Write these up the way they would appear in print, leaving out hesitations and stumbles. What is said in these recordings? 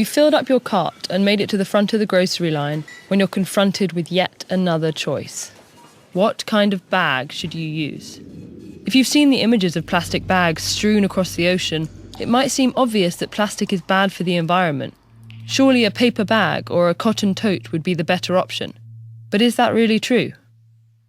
You filled up your cart and made it to the front of the grocery line when you're confronted with yet another choice. What kind of bag should you use? If you've seen the images of plastic bags strewn across the ocean, it might seem obvious that plastic is bad for the environment. Surely a paper bag or a cotton tote would be the better option. But is that really true?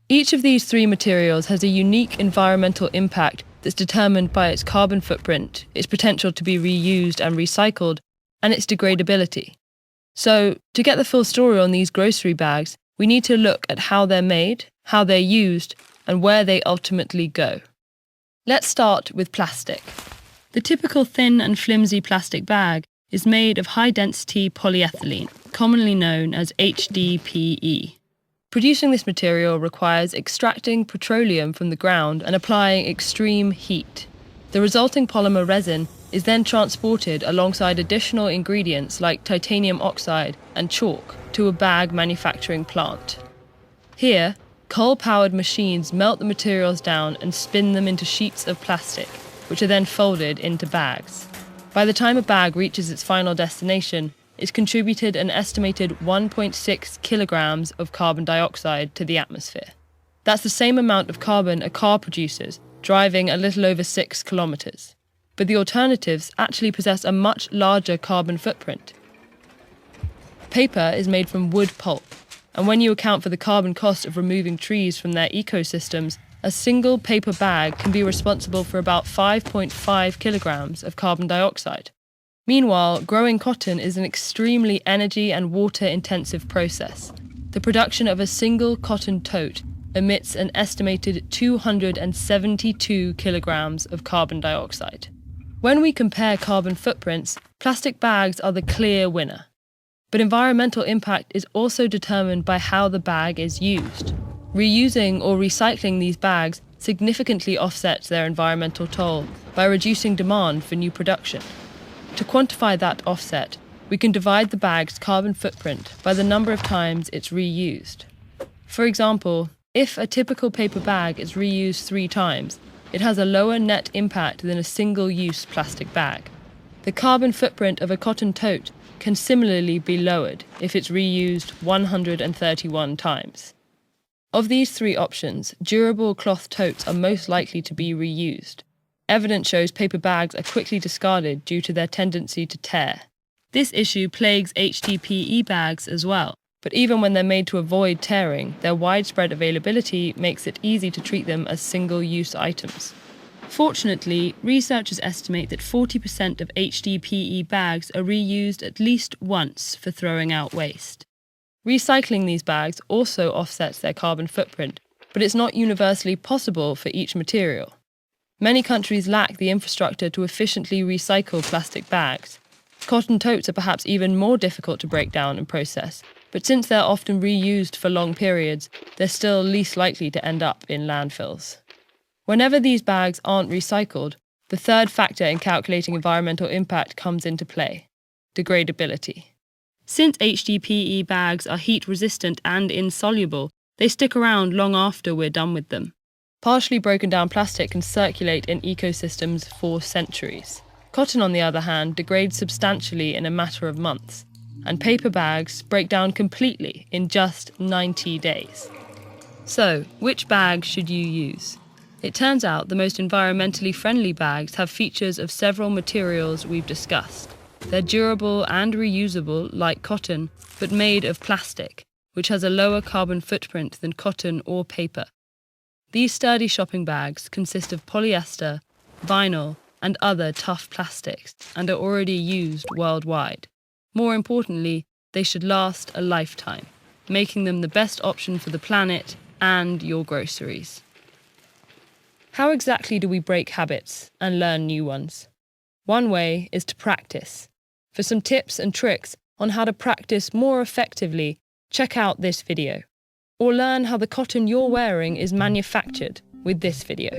Each of these three materials has a unique environmental impact that's determined by its carbon footprint, its potential to be reused and recycled, and its degradability. So, to get the full story on these grocery bags, we need to look at how they're made, how they're used, and where they ultimately go. Let's start with plastic. The typical thin and flimsy plastic bag is made of high-density polyethylene, commonly known as HDPE. Producing this material requires extracting petroleum from the ground and applying extreme heat. The resulting polymer resin is then transported alongside additional ingredients like titanium oxide and chalk to a bag manufacturing plant. Here, coal-powered machines melt the materials down and spin them into sheets of plastic, which are then folded into bags. By the time a bag reaches its final destination, it's contributed an estimated 1.6 kilograms of carbon dioxide to the atmosphere. That's the same amount of carbon a car produces, driving a little over 6 kilometers. But the alternatives actually possess a much larger carbon footprint. Paper is made from wood pulp, and when you account for the carbon cost of removing trees from their ecosystems, a single paper bag can be responsible for about 5.5 kilograms of carbon dioxide. Meanwhile, growing cotton is an extremely energy and water-intensive process. The production of a single cotton tote emits an estimated 272 kilograms of carbon dioxide. When we compare carbon footprints, plastic bags are the clear winner. But environmental impact is also determined by how the bag is used. Reusing or recycling these bags significantly offsets their environmental toll by reducing demand for new production. To quantify that offset, we can divide the bag's carbon footprint by the number of times it's reused. For example, if a typical paper bag is reused 3 times, it has a lower net impact than a single-use plastic bag. The carbon footprint of a cotton tote can similarly be lowered if it's reused 131 times. Of these 3 options, durable cloth totes are most likely to be reused. Evidence shows paper bags are quickly discarded due to their tendency to tear. This issue plagues HDPE bags as well, but even when they're made to avoid tearing, their widespread availability makes it easy to treat them as single-use items. Fortunately, researchers estimate that 40% of HDPE bags are reused at least once for throwing out waste. Recycling these bags also offsets their carbon footprint, but it's not universally possible for each material. Many countries lack the infrastructure to efficiently recycle plastic bags. Cotton totes are perhaps even more difficult to break down and process, but since they're often reused for long periods, they're still least likely to end up in landfills. Whenever these bags aren't recycled, the third factor in calculating environmental impact comes into play: degradability. Since HDPE bags are heat-resistant and insoluble, they stick around long after we're done with them. Partially broken down plastic can circulate in ecosystems for centuries. Cotton, on the other hand, degrades substantially in a matter of months, and paper bags break down completely in just 90 days. So, which bag should you use? It turns out the most environmentally friendly bags have features of several materials we've discussed. They're durable and reusable, like cotton, but made of plastic, which has a lower carbon footprint than cotton or paper. These sturdy shopping bags consist of polyester, vinyl, and other tough plastics, and are already used worldwide. More importantly, they should last a lifetime, making them the best option for the planet and your groceries. How exactly do we break habits and learn new ones? One way is to practice. For some tips and tricks on how to practice more effectively, check out this video. Or learn how the cotton you're wearing is manufactured with this video.